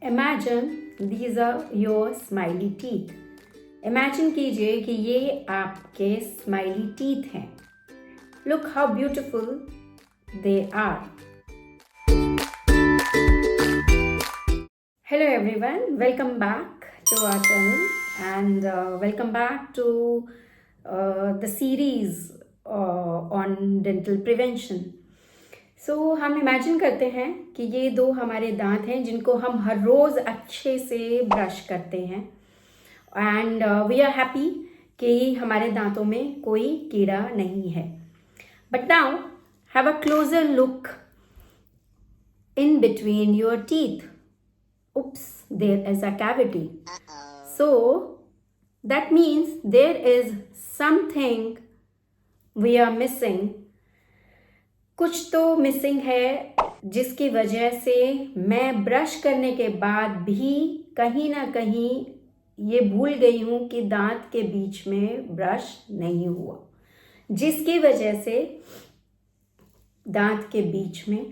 Imagine these are your smiley teeth. Imagine कीजिए कि ये आपके स्माइली टीथ हैं. Look how beautiful they are. Hello everyone, welcome back to our channel and welcome back to the series on dental prevention. So हम imagine करते हैं कि ये दो हमारे दांत हैं जिनको हम हर रोज़ अच्छे से ब्रश करते हैं एंड वी आर हैप्पी कि हमारे दांतों में कोई कीड़ा नहीं है. But now have a closure look in between your teeth. Oops, there is a cavity. So that means there is something we are missing. कुछ तो मिसिंग है जिसकी वजह से मैं ब्रश करने के बाद भी कहीं ना कहीं ये भूल गई हूँ कि दांत के बीच में ब्रश नहीं हुआ, जिसकी वजह से दांत के बीच में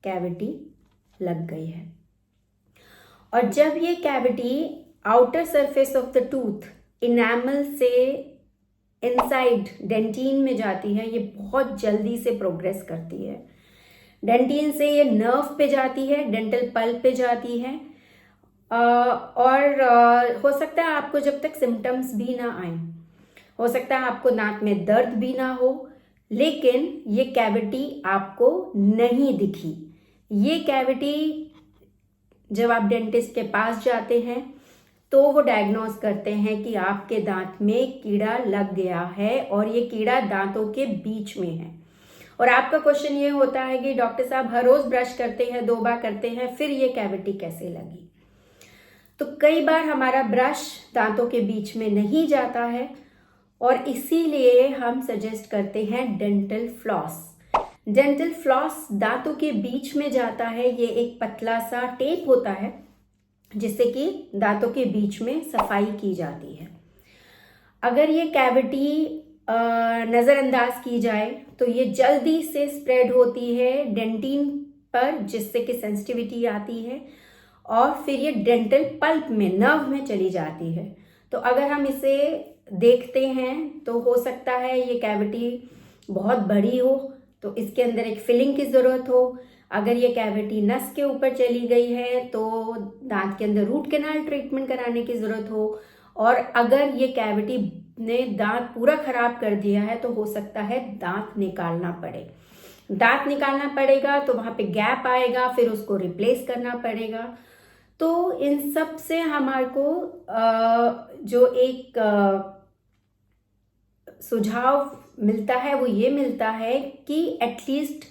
कैविटी लग गई है. और जब ये cavity outer surface of the tooth enamel से इनसाइड डेंटिन में जाती है, ये बहुत जल्दी से प्रोग्रेस करती है. डेंटिन से ये नर्व पे जाती है, डेंटल पल्प पे जाती है और हो सकता है आपको जब तक सिम्टम्स भी ना आए, हो सकता है आपको दांत में दर्द भी ना हो, लेकिन ये कैविटी आपको नहीं दिखी. ये कैविटी जब आप डेंटिस्ट के पास जाते हैं तो वो डायग्नोज करते हैं कि आपके दांत में कीड़ा लग गया है और ये कीड़ा दांतों के बीच में है. और आपका क्वेश्चन ये होता है कि डॉक्टर साहब हर रोज ब्रश करते हैं, 2 बार करते हैं, फिर ये कैविटी कैसे लगी? तो कई बार हमारा ब्रश दांतों के बीच में नहीं जाता है और इसीलिए हम सजेस्ट करते हैं डेंटल फ्लॉस. डेंटल फ्लॉस दांतों के बीच में जाता है. ये एक पतला सा टेप होता है जिससे कि दांतों के बीच में सफाई की जाती है. अगर ये कैविटी नज़रअंदाज की जाए तो ये जल्दी से स्प्रेड होती है डेंटिन पर, जिससे कि सेंसिटिविटी आती है और फिर ये डेंटल पल्प में, नर्व में चली जाती है. तो अगर हम इसे देखते हैं तो हो सकता है ये कैविटी बहुत बड़ी हो तो इसके अंदर एक फिलिंग की ज़रूरत हो. अगर ये कैविटी नस के ऊपर चली गई है तो दांत के अंदर रूट कैनाल ट्रीटमेंट कराने की ज़रूरत हो. और अगर ये कैविटी ने दांत पूरा ख़राब कर दिया है तो हो सकता है दांत निकालना पड़े. दांत निकालना पड़ेगा तो वहाँ पे गैप आएगा, फिर उसको रिप्लेस करना पड़ेगा. तो इन सब से हमारे को जो एक सुझाव मिलता है वो ये मिलता है कि एटलीस्ट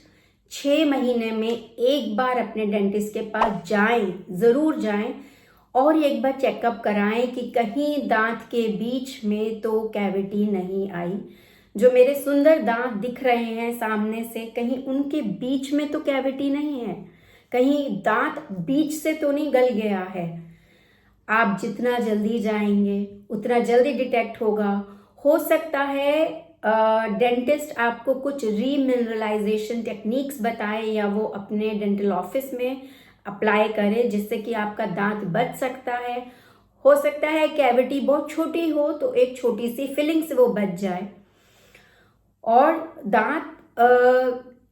6 महीने में एक बार अपने डेंटिस्ट के पास जाएं, ज़रूर जाएं और एक बार चेकअप कराएं कि कहीं दांत के बीच में तो कैविटी नहीं आई. जो मेरे सुंदर दांत दिख रहे हैं सामने से, कहीं उनके बीच में तो कैविटी नहीं है, कहीं दांत बीच से तो नहीं गल गया है. आप जितना जल्दी जाएंगे उतना जल्दी डिटेक्ट होगा. हो सकता है डेंटिस्ट आपको कुछ रीमिनरलाइजेशन टेक्निक्स बताए या वो अपने डेंटल ऑफिस में अप्लाई करे, जिससे कि आपका दांत बच सकता है. हो सकता है कैविटी बहुत छोटी हो तो एक छोटी सी फिलिंग से वो बच जाए और दांत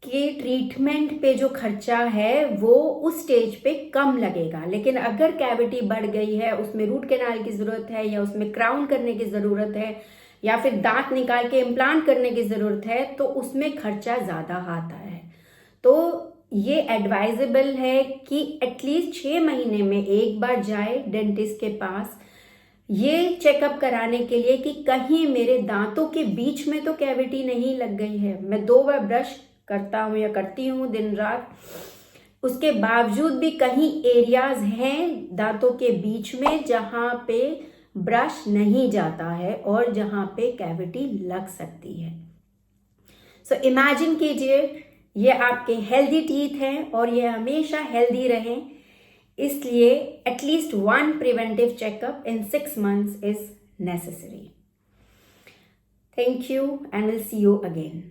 के ट्रीटमेंट पे जो खर्चा है वो उस स्टेज पे कम लगेगा. लेकिन अगर कैविटी बढ़ गई है, उसमें रूट कैनाल की ज़रूरत है या उसमें क्राउन करने की ज़रूरत है या फिर दांत निकाल के इम्प्लांट करने की ज़रूरत है तो उसमें खर्चा ज़्यादा आता है. तो ये एडवाइजेबल है कि एटलीस्ट 6 महीने में एक बार जाए डेंटिस्ट के पास, ये चेकअप कराने के लिए कि कहीं मेरे दांतों के बीच में तो कैविटी नहीं लग गई है. मैं 2 बार ब्रश करता हूँ या करती हूँ दिन रात, उसके बावजूद भी कहीं एरियाज हैं दांतों के बीच में जहाँ पे ब्रश नहीं जाता है और जहाँ पे कैविटी लग सकती है. सो इमेजिन कीजिए ये आपके हेल्दी टीथ हैं और ये हमेशा हेल्दी रहें, इसलिए at least 1 preventive checkup in 6 months is necessary. Thank you and will see you again.